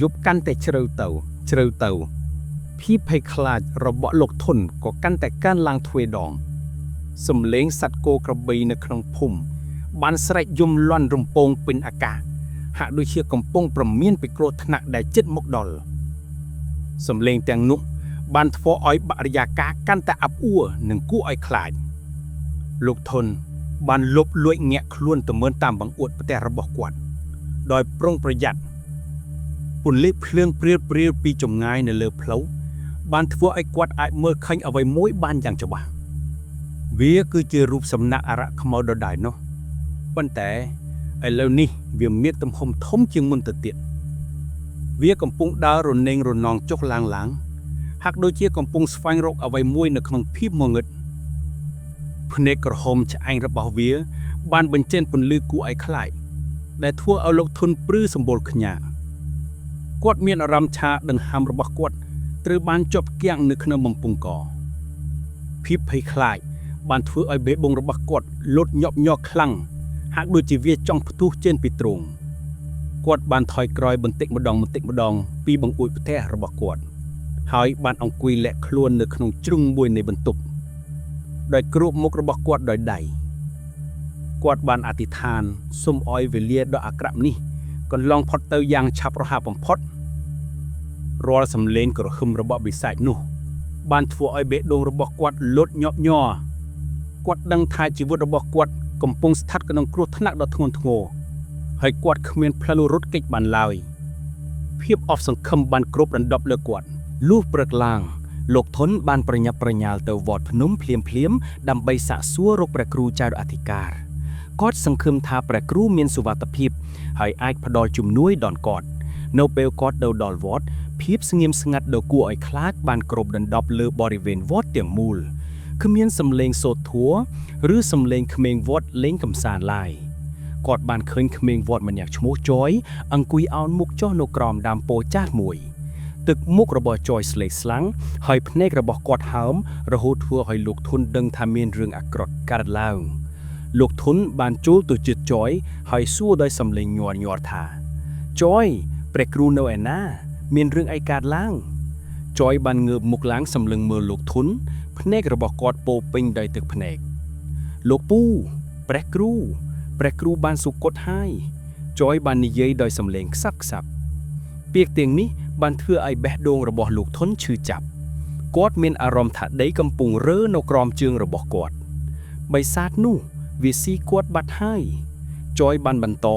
យប់កាន់តែជ្រៅទៅភាពភ័យខ្លាចរបស់លោកធុនក៏កាន់តែកើនឡើងទ្វេដងសំឡេងសត្វគោក្របីនៅក្នុងភូមិបានស្រែកយំលាន់រំពងពេញអាកាសហាក់ដូចជាកំពុងប្រមានពីគ្រោះថ្នាក់ដែលជិតមកដល់សំឡេងទាំងនោះបានធ្វើឲ្យបរិយាកាសកាន់តែអាប់អួរនិងគួរឲ្យខ្លាចលោកធុនបានលុបលួចញាក់ខ្លួនទៅមើលតាមបង្អួតផ្ទះរបស់គាត់ដោយប្រុងប្រយ័ត្នពន្លឺភ្លើងព្រាលពីចម្ងាយនៅលើផ្លូវបានធ្វើឲ្យគាត់អាចមើលឃើញអ្វីមួយបានយ៉ាងច្បាស់វាគឺជារូបសំណាកអរៈខ្មៅដដែលនោះប៉ុន្តែឥឡូវនេះវាមានទំហំធំជាងមុនទៅទៀតវាកំពុងដើររនេងរនងចុះឡើងហាក់ដូចជាកំពុងស្វែងរកអ្វីមួយនៅក្នុងភាពងងឹតភ្នែកក្រហមឆ្អែងរបស់វាបានបញ្ចេញពន្លឺគួរឲ្យខ្លាចដែលធ្វើឲ្យលោកធុនព្រឺសម្បូរខ្ញាគាត់មានអារម្មណ៍ថាដង្ហើមរបស់គាត់ត្រូវបានជាប់គាំងនៅក្នុងបំពង់កភាពភ័យខ្លាចបានធ្វើឲ្យបេះដូងរបស់គាត់លូតញាប់ញ័រខ្លាំងហាក់ដូចជាវាចង់ផ្ទុះចេញពីទ្រូងគាត់បានថយក្រោយបន្តិចម្ដងពីបង្អួចផ្ទះរបស់គាត់ហើយបានអង្គុយលាក់ខ្លួននៅក្នុងជ្រុងមួយនៃបន្ទប់ដោយគ្របមុខរបស់គាត់ដោយដៃគាត់បានអធិដ្ឋានសូមឲ្យវេលាដ៏អាក្រក់នេះកន្លងផុតទៅយ៉ាងឆាប់រហ័សបំផុតរាល់សំឡេងក្រហឹមរបស់បិសាចនោះបានធ្វើឲ្យបេះដូងរបស់គាត់លូតញាប់ញ័រគាត់ដឹងថាជីវិតរបស់គាត់កំពុងស្ថិតក្នុងគ្រោះថ្នាក់ដ៏ធ្ងន់ធ្ងរហើយគាត់គ្មានផ្លូវរត់គេចបានឡើយភាពអស់សង្ឃឹមបានគ្របដណ្ដប់លើគាត់លុះព្រឹកឡើងលោកធុនបានប្រញាប់ប្រញាល់ទៅវត្តភ្នំភ្លាមដើម្បីសាកសួររកព្រះគ្រូចៅអធិការគាត់សង្ឃឹមថាព្រះគ្រូមានសុវត្ថិភាពហើយអាចផ្ដល់ជំនួយដល់គាត់នៅពេលគាត់ទៅដល់វត្តភាពស្ងៀមស្ងាត់ដ៏គួរឲ្យខ្លាចបានគ្របដណ្ដប់លើបរិវេណវត្តទាំងមូលគ្មានសំឡេងសូត្រធម៌ឬសំឡេងក្មេងវត្តលេងកម្សាន្តឡើយគាត់បានឃើញក្មេងវត្តម្នាក់ឈ្មោះចយអង្គុយអោនមុខចុះនៅក្រោមដើមពោធិ៍ចាស់មួយទឹកមុខរបស់ចយស្លេកស្លាំងហើយភ្នែករបស់គាត់ហើមរហូតធ្វើឲ្យលោកធុនដឹងថាមានរឿងអាក្រក់កើតឡើងលោកធុនបានចូលទៅជិតចយហើយសួរដោយសំឡេងញ័រថាចយព្រះគ្រូនៅឯណាមានរឿងអីកើតឡើងចយបានងើបមុខឡើងសម្លឹងមើលលោកធុនភ្នែករបស់គាត់ពោពេញដោយទឹកភ្នែកលោកពូព្រះគ្រូបានសុគតហើយចយបាននិយាយដោយសំឡេងខ្សាប់ពាក្យទាំងនេះបានធ្វើឲ្យបេះដូងរបស់លោកធុនឈឺចាប់គាត់មានអារម្មណ៍ថាដីកំពុងរើនៅក្រោមជើងរបស់គាត់បិសាចនោះវាស៊ីគាត់បាត់ហើយចយបានបន្ត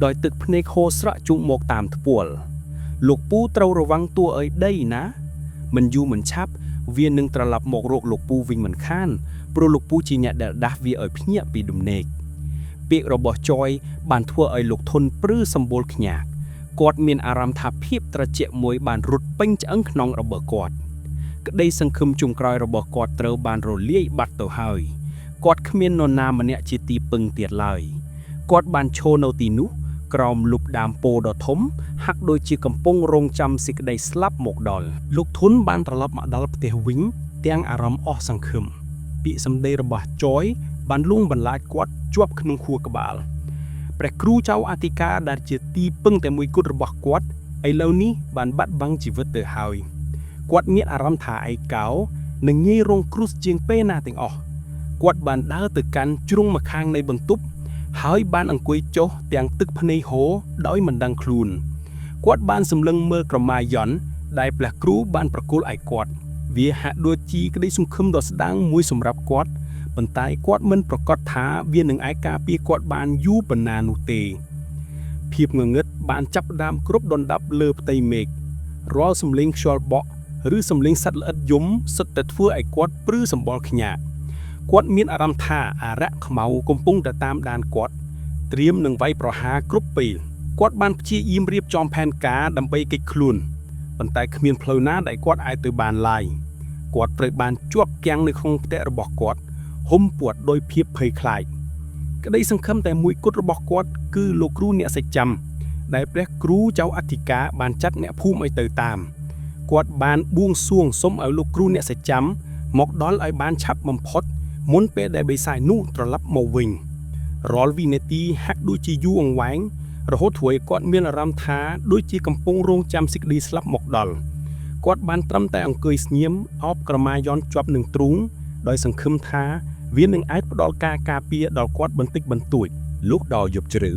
ដោយទឹកភ្នែកហូរស្រក់ជុំមកតាមថ្ពាល់លោកពូត្រូវระวังតួអីដីណាមិនយូរមិនឆាប់វានឹងត្រឡប់មករកលោកពូវិញមិនខានព្រោះលោកពូជាអ្នកដែលដាស់វាឲ្យភ្ញាក់ពីដំណេកពាក្យរបស់ចយបានធ្វើឲ្យលោកធុនព្រឺសម្បូរខ្ញាក់គាត់មានអារម្មណ៍ថាភាពត្រជាក់មួយបានរត់ពេញឆ្អឹងខ្នងរបស់គាត់ក្តីសង្ឃឹមចុងក្រោយរបស់គាត់ត្រូវបានរលាយបាត់ទៅហើយគាត់គ្មាននរណាម្នាក់ជាទីពឹងទៀតឡើយគាត់បានឈរនៅទីនោះក្រោមលុបដើមពោធិ៍ដ៏ធំហាក់ដូចជាកំពុងរងចាំសេចក្តីស្លាប់មកដល់លោកធុនបានត្រឡប់មកដល់ផ្ទះវិញទាំងអារម្មណ៍អស់សង្ឃឹមពាក្យសម្ដីរបស់ចយបានលួងបន្លាចគាត់ជាប់ក្នុងខួរក្បាលព្រះគ្រូចៅអធិការដែលជាទីពឹងតែមួយគត់របស់គាត់ ឥឡូវនេះបានបាត់បង់ជីវិតទៅហើយគាត់មានអារម្មណ៍ថាឯកោនឹងងាយរងគ្រោះជាងពេលណាទាំងអស់គាត់បានដើរទៅកាន់ជ្រុងម្ខាងនៃបន្ទប់ហើយបានអង្គុយចុះទាំងទឹកភ្នែកហូរដោយមិនដឹងខ្លួនគាត់បានសម្លឹងមើលក្រមាយន្តដែលព្រះគ្រូបានប្រគល់ឲ្យគាត់វាហាក់ដូចជាក្តីសង្ឃឹមដ៏ស្ដាងមួយសម្រាប់គាត់ប៉ុន្តែគាត់មិនប្រកាសថាវានឹងអាចការពារគាត់បានយូរប៉ុណ្ណានោះទេភាពងងឹតបានចាប់ផ្ដើមគ្រប់ដណ្ដប់លើផ្ទៃមេឃរាល់សំឡេងខ្យល់បក់ឬសំឡេងសត្វល្អិតយំសុទ្ធតែធ្វើឲ្យគាត់ព្រឺសម្បល់ខ្ញាក់គាត់មានអារម្មណ៍ថាអារក្សខ្មៅកំពុងតែតាមដានគាត់ត្រៀមនឹងវាយប្រហារគ្រប់ពេលគាត់បានព្យាយាមរៀបចំផែនការដើម្បីគេចខ្លួនប៉ុន្តែគ្មានផ្លូវណាដែលគាត់អាចទៅបានឡើយគាត់ត្រូវបានជាប់គាំងនៅក្នុងផ្ទះរបស់គាត់ហុំព័ទ្ធដោយភាពភ័យខ្លាចក្តីសង្ឃឹមតែមួយគត់របស់គាត់គឺលោកគ្រូអ្នកសេចចាំដែលព្រះគ្រូចៅអធិការបានចាត់អ្នកភូមិឲ្យទៅតាមគាត់បានបួងសួងសុំឲ្យលោកគ្រូអ្នកសេចចាំមកដល់ឲ្យបានឆាប់បំផុតមុនពេលដែលបិសាចនោះត្រឡប់មកវិញរាល់វិនាទីហាក់ដូចជាយូរអង្វែងរហូតធ្វើឲ្យគាត់មានអារម្មណ៍ថាដូចជាកំពុងរងចាំសេចក្តីស្លាប់មកដល់គាត់បានត្រឹមតែអង្គុយស្ងៀមអោបក្រមាយន្តជាប់នឹងទ្រូងដោយសង្ឃឹមថាវានឹងអាចផ្ដល់ការការពារដល់គាត់បន្តិចបន្តួចលុះដល់យប់ជ្រៅ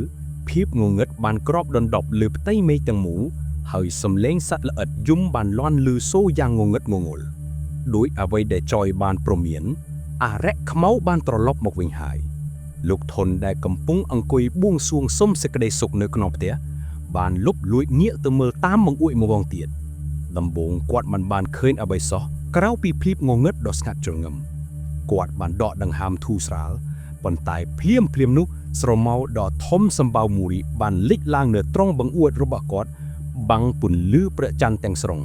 ភាពងងឹតបានគ្របដណ្ដប់លើផ្ទៃមេឃទាំងមូលហើយសំឡេងសត្វល្អិតយំបានលាន់ឮសូរយ៉ាងងងឹតងងល់ដោយអ្វីដែលចយបានព្រមានអារក្សខ្មៅបានត្រឡប់មកវិញហើយលោកធនដែលកំពុងអង្គុយបួងសួងសុំសេចក្តីសុខនៅក្នុងផ្ទះបានលុបលួចងាកទៅមើលតាមបង្អួចម្ដងទៀតដំបូងគាត់មិនបានឃើញអ្វីសោះក្រៅពីភាពងងឹតដ៏ស្ងាត់ជ្រងឹមគាត់បានដកដង្ហើមធូរស្រាលប៉ុន្តែភ្លាមនោះស្រមោលដ៏ធំសម្បៅមួយបានលេចឡើងនៅត្រង់បង្អួចរបស់គាត់បាំងពន្លឺព្រះច័ន្ទទាំងស្រុង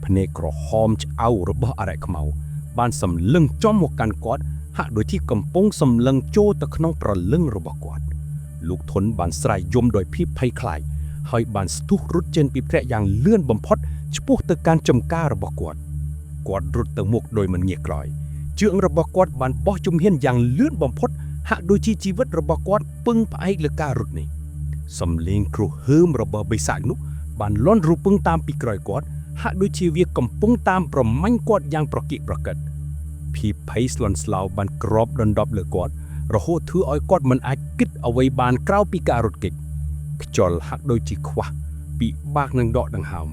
ភ្នែកក្រហមឆ្អៅរបស់អារក្សខ្មៅបានសម្លឹងចំមកកាន់គាត់ហាក់ដូចជាកំពុងសម្លឹងចូលទៅក្នុងប្រលឹងរបស់គាត់លោកធនបានស្រែកយំដោយភាពភ័យខ្លាចហើយបានស្ទុះរត់ចេញពីផ្ទះយ៉ាងលឿនបំផុតឆ្ពោះទៅកាន់ចំការរបស់គាត់រត់ទៅមុខដោយមិនងាកក្រោយជើងរបស់គាត់បានបោះជំហានយ៉ាងលឿនបំផុតហាក់ដូចជាជីវិតរបស់គាត់ពឹងផ្អែកលើការរត់នេះសំឡេងគ្រោះហើមរបស់បិសាចនោះបានលាន់រពឹងតាមពីក្រោយគាត់ហាក់ដូចជាវាកំពុងតាមប្រមាញ់គាត់យ៉ាងប្រកៀកប្រកិតភាពភ័យស្លន់ស្លោបានគ្របដណ្ដប់លើគាត់រហូតធ្វើឲ្យគាត់មិនអាចគិតអ្វីបានក្រៅពីការរត់គេចខ្យល់ហាក់ដូចជាខ្វះពិបាកនឹងដកដង្ហើម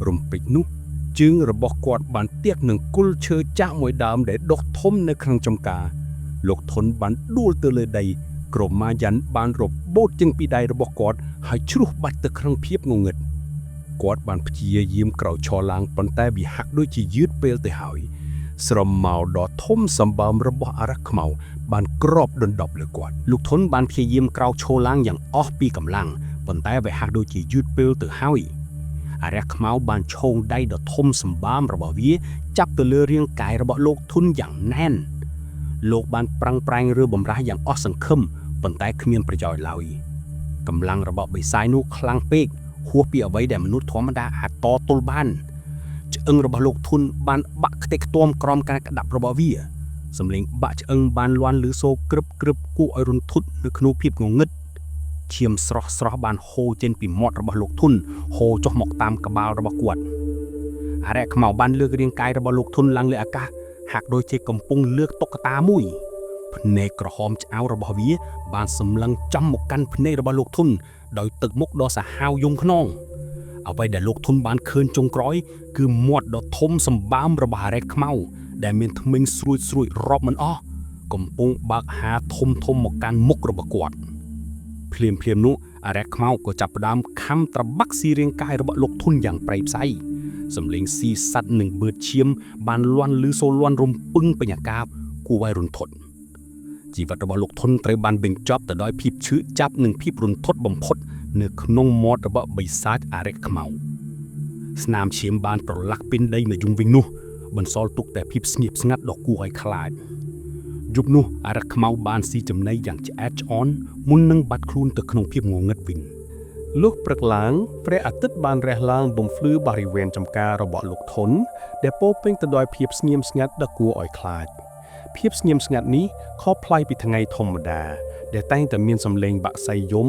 រំពេចនោះជើងរបស់គាត់បានទាក់នឹងគល់ឈើចាស់មួយដើមដែលដុះធំនៅក្នុងចំការលោកធនបានដួលទៅលើដីក្រមាយន្តបានរបូតចេញពីដៃរបស់គាត់ហើយជ្រុះបាច់ទៅក្នុងភាពងងឹតគាត់បានព្យាយាមក្រោកឈរឡើងប៉ុន្តែវាហាក់ដូចជាយឺតពេលទៅហើយស្រមោលដ៏ធំសម្បើមរបស់អារក្សខ្មៅបានគ្របដណ្ដប់លើគាត់លោកធនបានព្យាយាមក្រោកឈរឡើងយ៉ាងអស់ពីកម្លាំងប៉ុន្តែវាហាក់ដូចជាយឺតពេលទៅហើយអារក្សខ្មៅបានឈោងដៃដ៏ធំសម្បើមរបស់វាចាប់ទៅលើរាងកាយរបស់លោកធនយ៉ាងណែនលោកបានប្រឹងប្រែងរើបំរាស់យ៉ាងអស់សង្ឃឹមប៉ុន្តែគ្មានប្រយោជន៍ឡើយកម្លាំងរបស់បិសាចនោះខ្លាំងពេកហួសពីអ្វីដែលមនុស្សធម្មតាអាចតទល់បានឆ្អឹងរបស់លោកធនបានបាក់ខ្ទេចខ្ទាំក្រោមការក្តាប់របស់វាសំឡេងបាក់ឆ្អឹងបានលាន់ឮសូរក្រឹបគួរឲ្យរន្ធត់នៅក្នុងភាពងងឹតឈាមស្រស់បានហូរចេញពីមាត់របស់លោកធនហូរចុះមកតាមក្បាលរបស់គាត់អារក្សខ្មៅបានលើករាងកាយរបស់លោកធនឡើងលើអាកាសហាក់ដូចជាកំពុងលើកតុក្កតាមួយភ្នែកក្រហមឆ្អៅរបស់វាបានសម្លឹងចំមកកាន់ភ្នែករបស់លោកធនដោយទឹកមុខដ៏សាហាវយំខ្នងអ្វីដែលលោកធនបានឃើញចុងក្រោយគឺមាត់ដ៏ធំសម្បើមរបស់អារក្សខ្មៅដែលមានធ្មេញស្រួចរាប់មិនអស់កំពុងបើកហាធំមកកាន់មុខរបស់គាត់ភ្លាមនោះអារក្សខ្មៅក៏ចាប់ផ្ដើមខំត្របាក់ស៊ីរាងកាយរបស់លោកធនយ៉ាងប្រៃផ្សៃសំឡេងស៊ីសត្វនិងបឺតឈាមបានលាន់ឮសូរលាន់រំពឹងបញ្ញាកាបគួរឲ្យរន្ធត់ជីវិតរបស់លោកធនត្រូវបានបញ្ចប់ទៅដោយភាពឈឺចាប់និងភាពរន្ធត់បំផុតនៅក្នុងមាត់របស់បិសាចអារក្សខ្មៅស្នាមឈាមបានប្រឡាក់ពេញដីនៅជុំវិញនោះបន្សល់ទុកតែភាពស្ងៀមស្ងាត់ដ៏គួរឲ្យខ្លាចយប់នោះអារក្សខ្មៅបានស៊ីចំណីយ៉ាងឆ្អែតឆ្អន់មុននឹងបាត់ខ្លួនទៅក្នុងភាពងងឹតវិញលុះព្រឹកឡើងព្រះអាទិត្យបានរះឡើងបំភ្លឺបរិវេណចំការរបស់លោកធនដែលពោរពេញទៅដោយភាពស្ងៀមស្ងាត់ដ៏គួរឲ្យខ្លាចភាពស្ងៀមស្ងាត់នេះខុសប្លែកពីថ្ងៃធម្មតាដែលតែងតែមានសំឡេងបាក់សៃយំ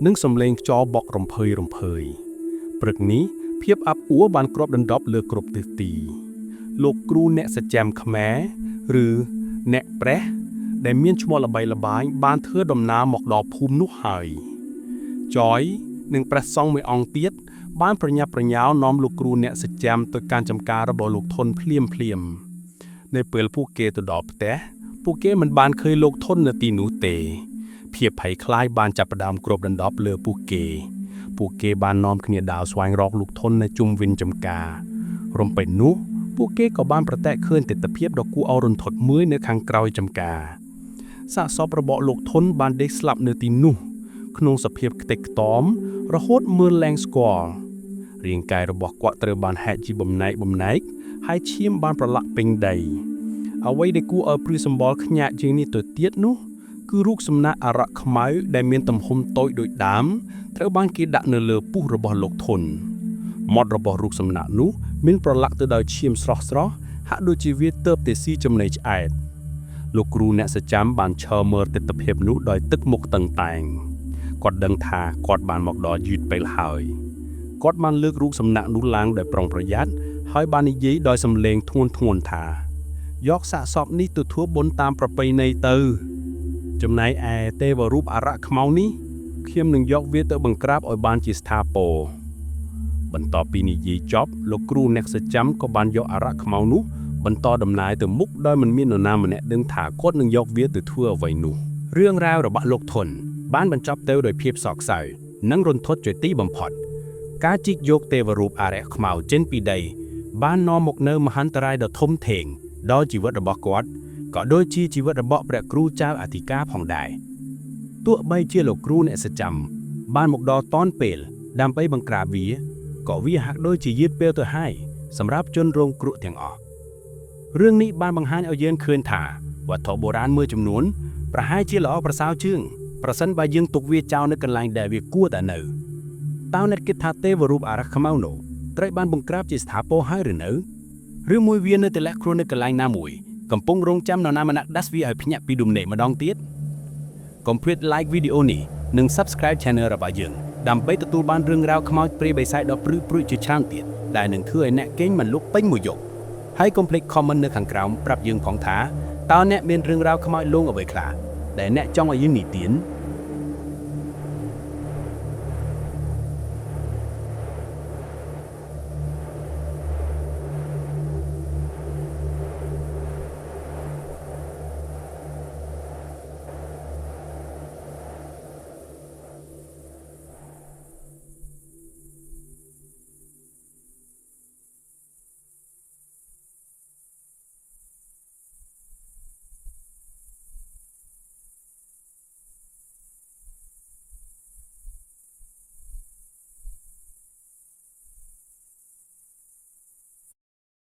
និងសំឡេងខ្យល់បក់រំភើយ ព្រឹកនេះភាពអាប់អួរបានគ្របដណ្ដប់លើគ្រប់ទិសទីលោកគ្រូអ្នកសច្ចមខ្មែរឬអ្នកប្រេះដែលមានឈ្មោះល្បីល្បាញបានធ្វើដំណើរមកដល់ភូមិនោះហើយចយនិងព្រះសង្ឃមួយអង្គទៀតបានប្រញាប់ប្រញាល់នាំលោកគ្រូអ្នកសច្ចមទៅកាន់ចំការរបស់លោកធនភ្លាមនៅពេលពួកគេទៅដល់ផ្ទះពួកគេមិនបានឃើញលោកធននៅទីនោះទេភាពភ័យខ្លាចបានចាប់ផ្ដើមគ្របដណ្ដប់លើពួកគេបាននាំគ្នាដើរស្វែងរកលោកធននៅជុំវិញចំការរំពេចនោះពួកគេក៏បានប្រទះឃើញទិដ្ឋភាពដ៏គួរឲ្យរន្ធត់មួយនៅខាងក្រោយចំការសាកសពរបស់លោកធនបានដេកស្លាប់នៅទីនោះក្នុងសភាពខ្ទេចខ្ទាំរហូតមើលលែងស្គាល់រាងកាយរបស់គាត់ត្រូវបានហែកជាបំណែកហើយឈាមបានប្រឡាក់ពេញដីអ្វីដែលគួរឲ្យព្រួយសម្បល់ខ្ញាក់ជាងនេះទៅទៀតនោះគឺរូបសំណាកអារក្សខ្មៅដែលមានទំហំតូចដូចដើមត្រូវបានគេដាក់នៅលើពុះរបស់លោកធនមាត់របស់រូបសំណាកនោះមានប្រឡាក់ទៅដោយឈាមស្រស់ហាក់ដូចជាវាទើបតែស៊ីចំណីឆ្អែតលោកគ្រូអ្នកសច្ចមបានឈរមើលទិដ្ឋភាពនោះដោយទឹកមុខតឹងតែងគាត់ដឹងថាគាត់បានមកដល់យឺតពេលហើយគាត់បានលើករូបសំណាកនោះឡើងដោយប្រុងប្រយ័ត្នហើយបាននិយាយដោយសំឡេងធ្ងន់ថាយកសាកសពនេះទៅធ្វើបុណ្យតាមប្រពៃណីទៅចំណែកឯទេវរូបអារក្សខ្មៅនេះខ្ញុំនឹងយកវាទៅបង្ក្រាបឲ្យបានជាស្ថាពរបន្ទាប់ពីនិយាយចប់លោកគ្រូអ្នកសច្ចមក៏បានយកអារក្សខ្មៅនោះបន្តដំណើរទៅមុខដោយមិនមាននរណាម្នាក់ដឹងថាគាត់នឹងយកវាទៅធ្វើអ្វីនោះរឿងរ៉ាវរបស់លោកធនបានបញ្ចប់ទៅដោយភាពសោកសៅនិងរន្ធត់ជាទីបំផុតការជីកយកទេវរូបអារក្សខ្មៅចេញពីដីបាននាំមកនូវមហន្តរាយដ៏ធំធេងដល់ជីវិតរបស់គាត់ក៏ដូចជាជីវិតរបស់ព្រះគ្រូចៅអធិការផងដែរទោះបីជាលោកគ្រូអ្នកសច្ចមបានមកដល់តនពេលដើម្បីបង្ក្រាបវាក៏វាហាក់ដូចជាយឺតពេលទៅហើយសម្រាប់ជនរងគ្រោះទាំងអស់រឿងនេះបានបង្ហាញឲ្យយើងឃើញថាវត្ថុបុរាណមួយចំនួនប្រហែលជាល្អប្រសើរជាងប្រសិនបើយើងទុកវាចោលនៅកន្លែងដែលវាគួរតែនៅតើអ្នកគិតថាទេវរូបអារក្សខ្មៅនោះត្រូវបានបង្ក្រាបជាស្ថាពរហើយឬនៅឬមួយវានៅតែលាក់ខ្លួននៅកន្លែងណាមួយកំពុងរងចាំនរណាម្នាក់ដាស់វាឲ្យភ្ញាក់ពីដុំណេកម្ដងទៀតកុំភ្លេច like វីដេអូនេះនិង subscribe channel របស់យើងដើម្បីទទួលបានរឿងរ៉ាវខ្មោចព្រាយបិសាចដ៏ព្រឺព្រួចជាច្រើនទៀតដែលនឹងធ្វើឲ្យអ្នកគេងមិនលុបពេញមួយយប់ហើយកុំភ្លេច comment នៅខាងក្រោមប្រាប់យើងផងថាតើអ្នកមានរឿងរ៉ាវខ្មោចលងអ្វីខ្លះដែលអ្នកចង់ឲ្យយើងនិទាន